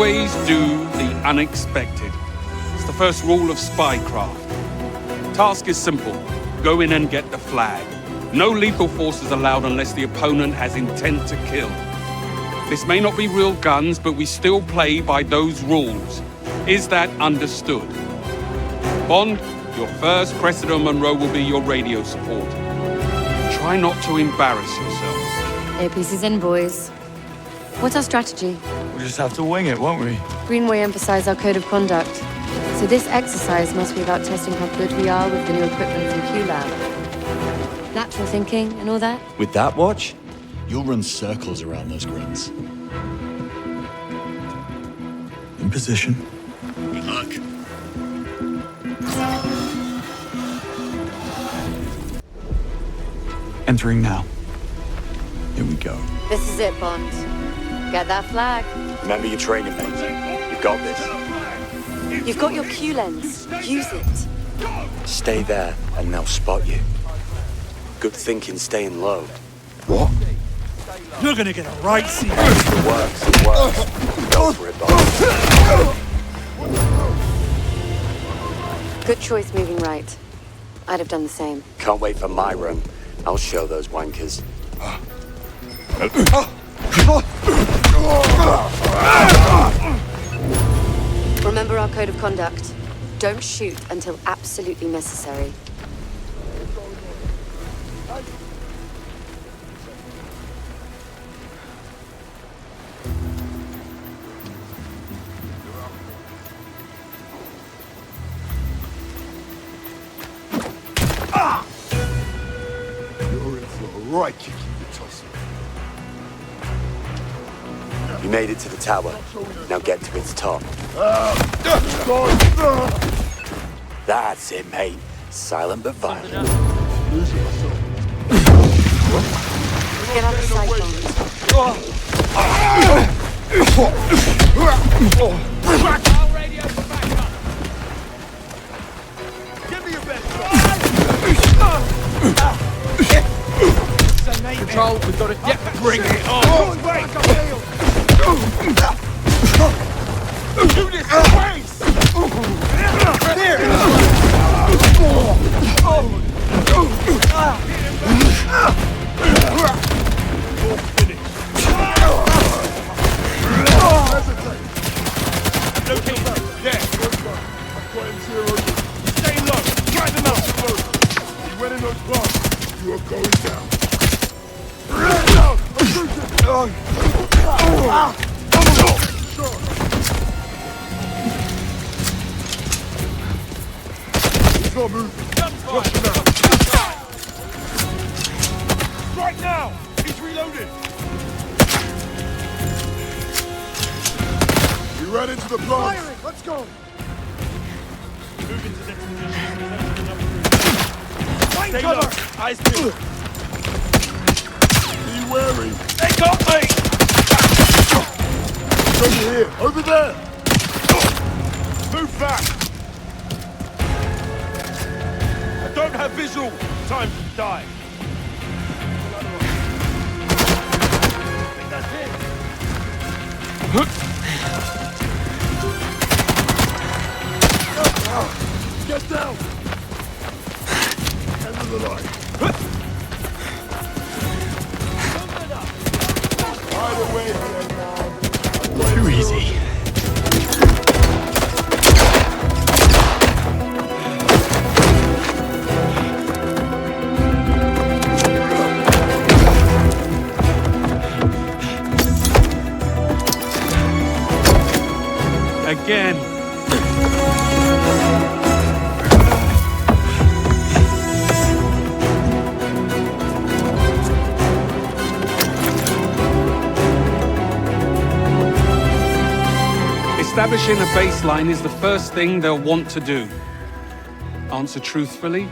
Always do the unexpected. It's the first rule of spycraft. Task is simple. Go in and get the flag. No lethal force is allowed unless the opponent has intent to kill. This may not be real guns, but we still play by those rules. Is that understood? Bond, your first Cressida Monroe will be your radio support. Try not to embarrass yourself. Earpieces in, boys. What's our strategy? We'll just have to wing it, won't we? Greenway emphasized our code of conduct. So this exercise must be about testing how good we are with the new equipment from Q-Lab. Natural thinking and all that? With that watch, you'll run circles around those grins. In position. Good luck. Entering now. Here we go. This is it, Bond. Get that flag. Remember your training, mate. You've got this. You've got your Q lens. Use it. Stay there, and they'll spot you. Good thinking staying low. What? You're gonna get a right seat. It works, it works. Go for it, Bond. Good choice moving right. I'd have done the same. Can't wait for my run. I'll show those wankers. Remember our code of conduct. Don't shoot until absolutely necessary. You're in for a right kick, you tosser. You made it to the tower. Now get to its top. That's it, mate. Silent but violent. Get out of sight, Bond. Give me your best Control, we've got it. Yeah, bring it on. Do this twice! There! Stay low. Drive him out. He went in those blocks. You are going down. He's not moving. Rush him out. Right now. He's reloaded. He ran into the blocks. Firing. Let's go. Move into this position. Find cover. Eyes peeled. Be wary. They got me. Over here. Over there. Move back. I don't have visual. Time to die. I think that's it. Get down. End of the line. Right away, Too easy. Again. Establishing a baseline is the first thing they'll want to do. Answer truthfully.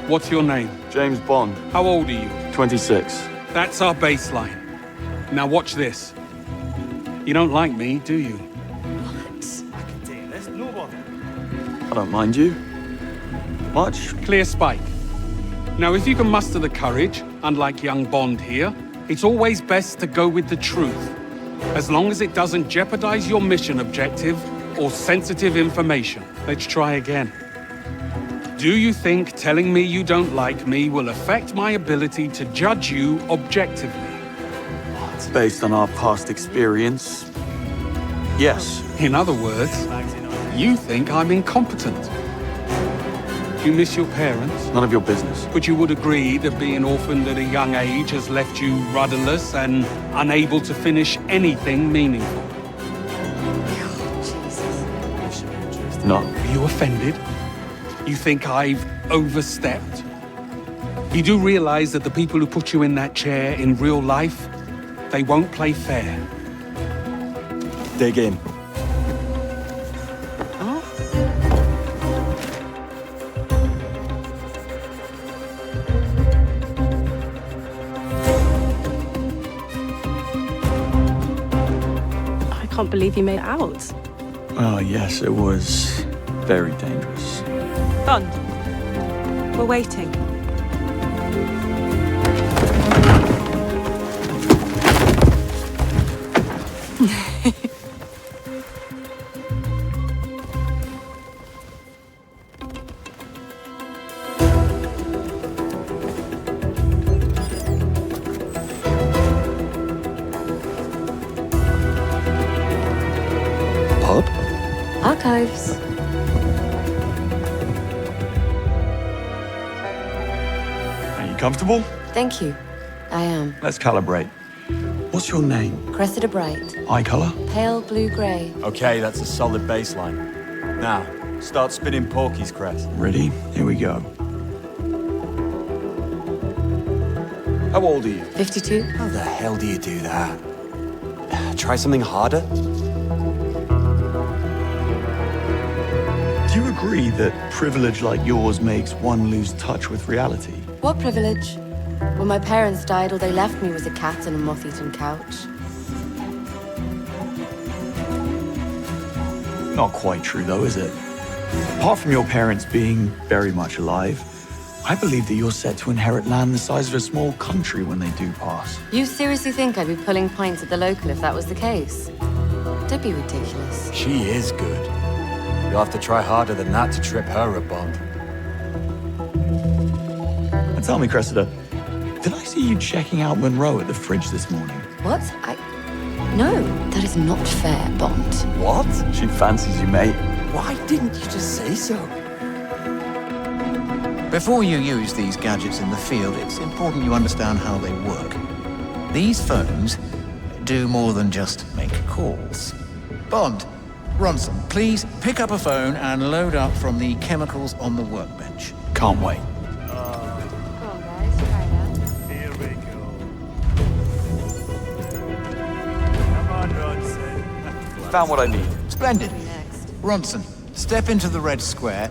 What's your name? James Bond, How old are you? 26. That's our baseline. Now watch this. You don't like me, do you? I don't mind you. Much. Clear Spike. Now, if you can muster the courage, unlike young Bond here, it's always best to go with the truth. As long as it doesn't jeopardize your mission objective or sensitive information. Let's try again. Do you think telling me you don't like me will affect my ability to judge you objectively? Based on our past experience, yes. In other words, you think I'm incompetent. Do you miss your parents? None of your business. But you would agree that being orphaned at a young age has left you rudderless and unable to finish anything meaningful. Jesus. No. Are you offended? You think I've overstepped? You do realize that the people who put you in that chair in real life, they won't play fair. Dig in. I can't believe you made it out. Oh, yes, it was very dangerous. Bond, we're waiting. Pub? Archives. Are you comfortable? Thank you. I am. Let's calibrate. What's your name? Cressida Bright. Eye color? Pale blue-grey. Okay, that's a solid baseline. Now, start spinning Porky's crest. Ready? Here we go. How old are you? 52. How the hell do you do that? Try something harder? Do you agree that privilege like yours makes one lose touch with reality? What privilege? When my parents died, all they left me was a cat and a moth-eaten couch. Not quite true, though, is it? Apart from your parents being very much alive, I believe that you're set to inherit land the size of a small country when they do pass. You seriously think I'd be pulling points at the local if that was the case? Don't be ridiculous. She is good. You'll have to try harder than that to trip her up, Bond. And tell me, Cressida, did I see you checking out Monroe at the fridge this morning? What? No, that is not fair, Bond. What? She fancies you, mate. Why didn't you just say so? Before you use these gadgets in the field, it's important you understand how they work. These phones do more than just make calls. Bond, Ronson, please pick up a phone and load up from the chemicals on the workbench. Can't wait. Come on, guys, try it out. Here we go. Come on, Ronson. Found what I need. Splendid. Next. Ronson, step into the red square.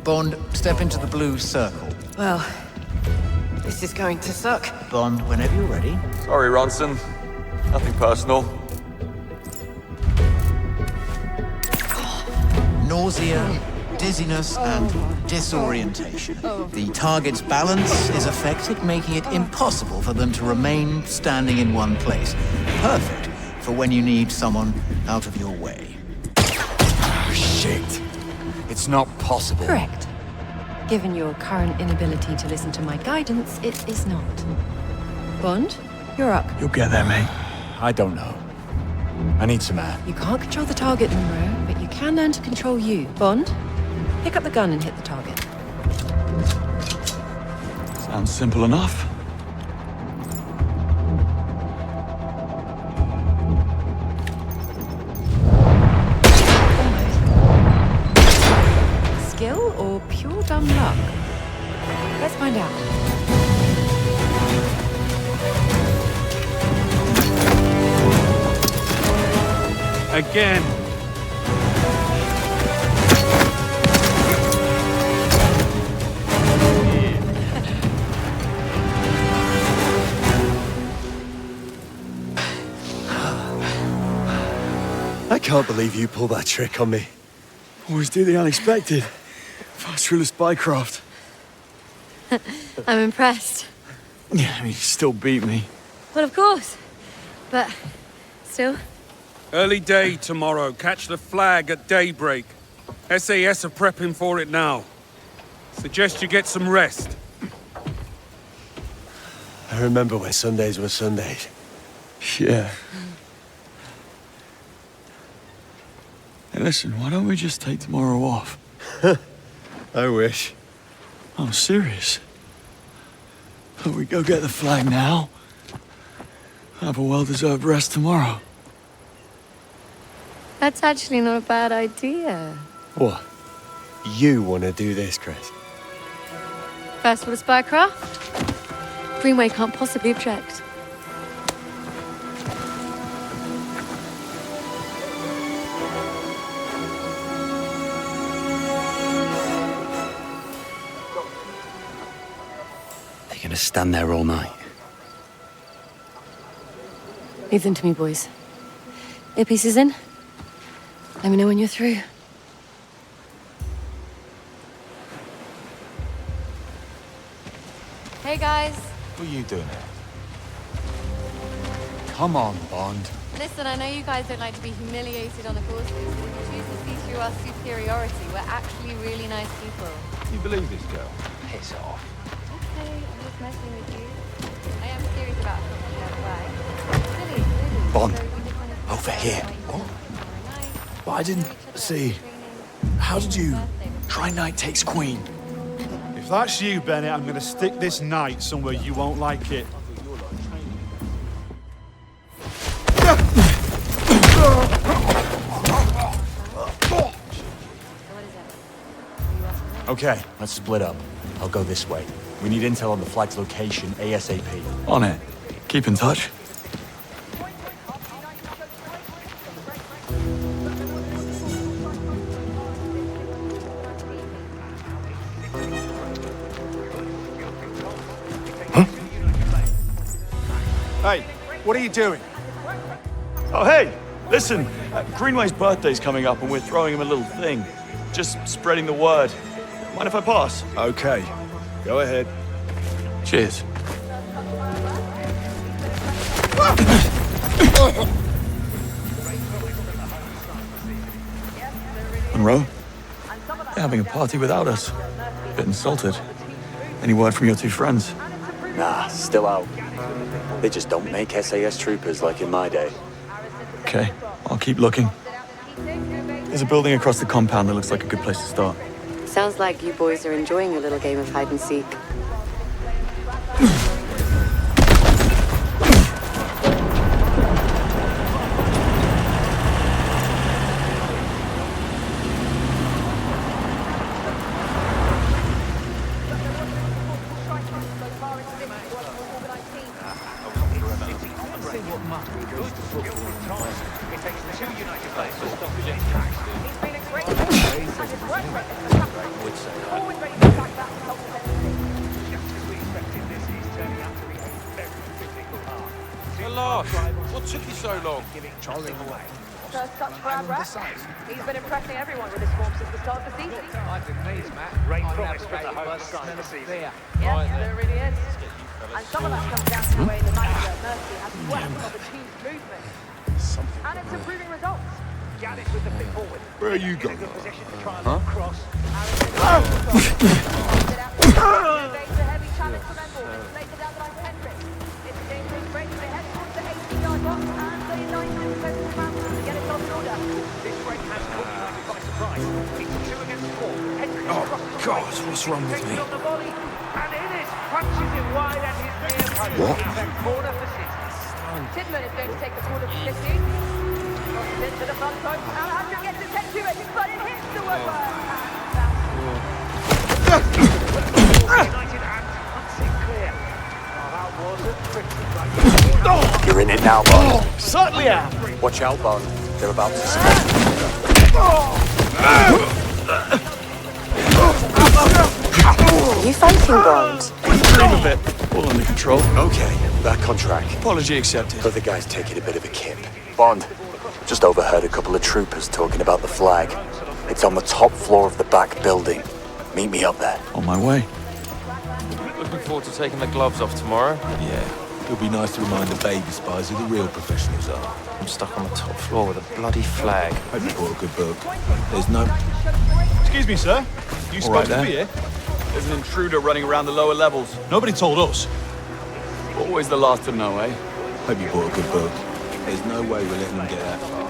Bond, step into the blue circle. Well, this is going to suck. Bond, whenever you're ready. Sorry, Ronson. Nothing personal. Nausea, dizziness, and disorientation. The target's balance is affected, making it impossible for them to remain standing in one place. Perfect for when you need someone out of your way. Oh, shit. It's not possible. Correct. Given your current inability to listen to my guidance, it is not. Bond, you're up. You'll get there, mate. I don't know. I need some air. You can't control the target, Monroe, but you can learn to control you. Bond, pick up the gun and hit the target. Sounds simple enough. Skill or pure dumb luck? Let's find out. Again. I can't believe you pulled that trick on me. Always do the unexpected. Fast rule of spycraft. I'm impressed. Yeah, you still beat me. Well, of course. But still, Early day tomorrow. Catch the flag at daybreak. SAS are prepping for it now. Suggest you get some rest. I remember when Sundays were Sundays. Yeah. Hey, listen, why don't we just take tomorrow off? I wish. I'm serious. We go get the flag now. Have a well-deserved rest tomorrow. That's actually not a bad idea. What? You want to do this, Chris? First order spycraft? Greenway can't possibly object. They're gonna stand there all night. Leave them to me, boys. Earpieces in? Let me know when you're through. Hey, guys. What are you doing here? Come on, Bond. Listen, I know you guys don't like to be humiliated on the courses, but if you choose to see through our superiority, we're actually really nice people. You believe this girl? Piss off. Okay, I'm just messing with you. I am serious about something that way. Silly, really. Bond, So we just wanna see over here. tomorrow night. But I didn't see. How did you... Try Knight takes Queen. If that's you, Bennett, I'm gonna stick this knight somewhere you won't like it. Okay, let's split up. I'll go this way. We need intel on the flag's location ASAP. On it. Keep in touch. Hey, what are you doing? Oh, hey! Listen, Greenway's birthday's coming up and we're throwing him a little thing. Just spreading the word. Mind if I pass? Okay, go ahead. Cheers. Monroe? They're having a party without us. Bit insulted. Any word from your two friends? Nah, still out. They just don't make SAS troopers like in my day. Okay, I'll keep looking. There's a building across the compound that looks like a good place to start. Sounds like you boys are enjoying your little game of hide and seek. Alas, what took you so long? First touch for our rap. He's been impressing everyone with his form since the start of the season. Great promise from the home side of the season. Yes, there really is. And some of that comes down to the way the manager, Mercy, has swept of the team's movement. And it's improving results. Gaddis with the pick forward. Where are you going? Position to try and cross. Evades a heavy challenge from Endel. It's later down the line to Hendricks. It's a dangerous break. They head towards the 18-yard box and they line to the central mountain to get it on the order. This break has caught United by surprise. It's 2 against 4. Hendricks crosses the God, line. what's wrong with me? On the volley. And it is. Punches it wide at his near post. What? It's a corner for City. Tidman is going to take the corner for 50. Crosses into the front post. Alejandro gets his head to it, but it hits the woodwork. United and cuts it clear. That wasn't pretty. You're in it now, Bond. Certainly am. Watch out, Bond. They're about to split. Are you fighting, Bond? Leave a bit. All under control. Okay, back on track. Apology accepted. Other guy's taking a bit of a kip. Bond, just overheard a couple of troopers talking about the flag. It's on the top floor of the back building. Meet me up there. On my way. Looking forward to taking the gloves off tomorrow. Yeah. It'll be nice to remind the baby spies who the real professionals are. I'm stuck on the top floor with a bloody flag. Hope you bought a good book. There's no... Excuse me, sir. You All right supposed to be there. here? There's an intruder running around the lower levels. Nobody told us. Always the last to know, eh? Hope you bought a good book. There's no way we're letting them get that far.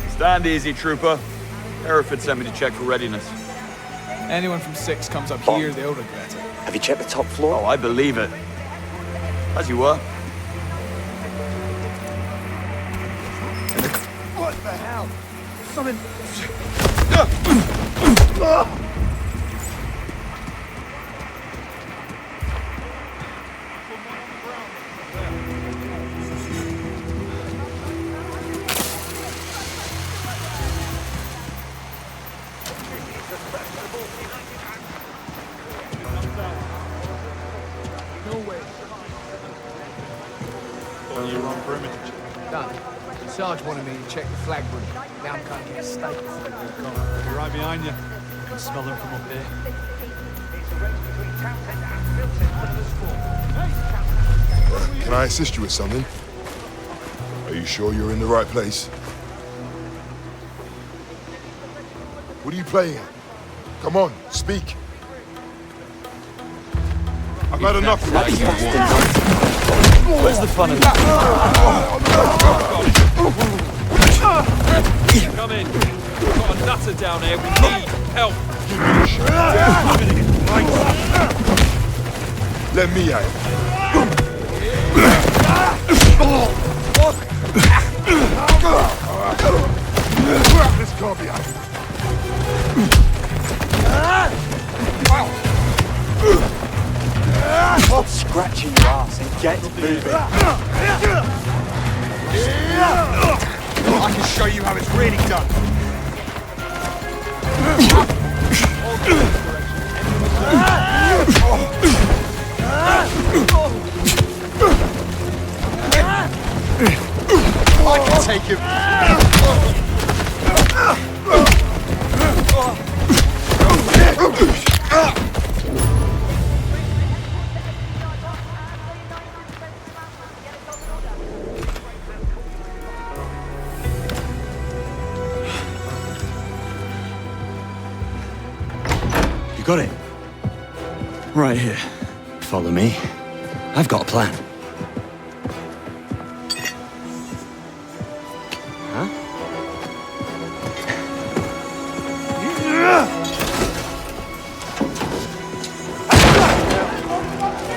Stand easy, trooper. Hereford sent me to check for readiness. Anyone from 6 comes up here, they'll regret it. Have you checked the top floor? Oh, I believe it. As you were. What the hell? Something... Done. Sarge wanted me to check the flag room. Now I'm going to get a steak before they're gone. We're right behind you. I can smell them from up here. Can I assist you with something? Are you sure you're in the right place? What are you playing at? Come on, speak. I've had enough of this. Where's the fun of that? Come in. We've got a nutter down here. We need help. Let me at it. This can't be happening. Stop scratching your ass and get moving. I can show you how it's really done. I can take him. You got it? Right here. Follow me. I've got a plan.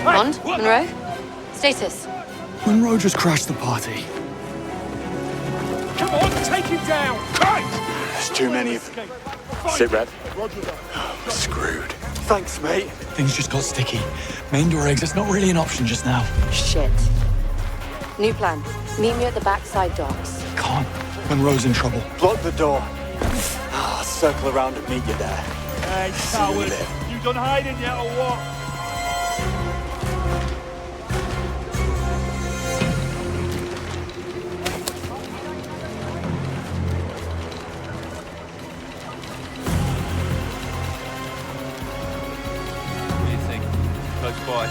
Bond? Monroe? Status? Monroe just crashed the party. Come on, take him down. There's too many of them. Sit rep. We're screwed. Thanks, mate. Things just got sticky. Main door exit's not really an option just now. Shit. New plan. Meet me at the backside docks. Can't. Monroe's in trouble. Block the door. I'll circle around and meet you there. Hey, coward. You done hiding yet or what? What do you think? Close by.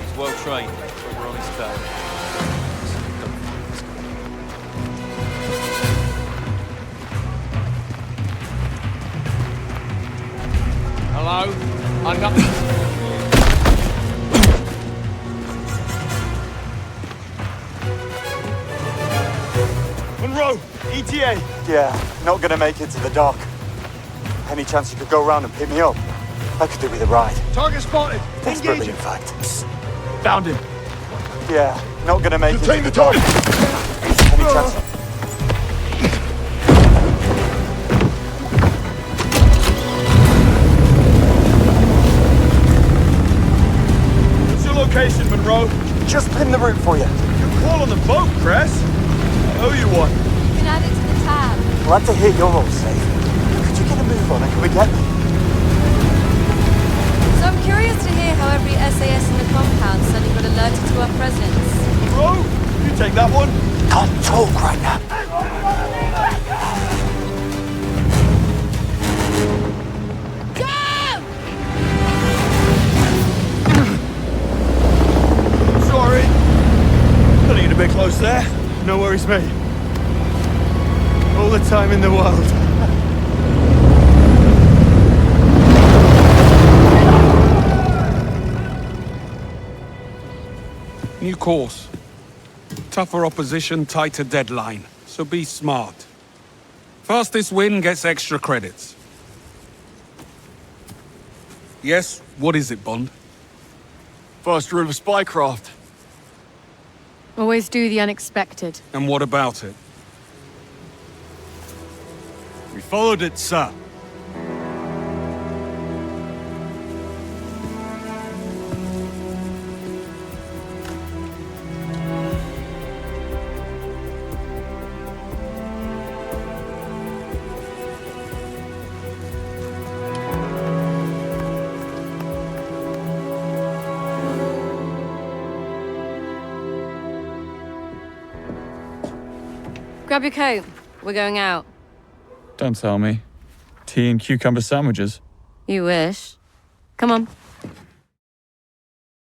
He's well trained, but we're on his tail. Hello? I'm not... Monroe! ETA! Yeah, not gonna make it to the dock. Any chance you could go around and pick me up? I could do with a ride. Target spotted! Desperately, in fact. Found him. Yeah, not gonna make it. Detain the target! Any chance? bro. Just pin the route for you. Good call on the boat, Cress. I owe you one. You can add it to the tab. Glad to hear you're all safe. Could you get a move on and can we get... So I'm curious to hear how every SAS in the compound suddenly got alerted to our presence. Bro, you take that one. Can't talk right now. Sorry. Putting it a bit close there. No worries, mate. All the time in the world. New course. Tougher opposition, tighter deadline. So be smart. Fastest win gets extra credits. Yes, what is it, Bond? First rule of spycraft. Always do the unexpected. And what about it? We followed it, sir. Grab your coat. We're going out. Don't tell me. Tea and cucumber sandwiches. You wish. Come on.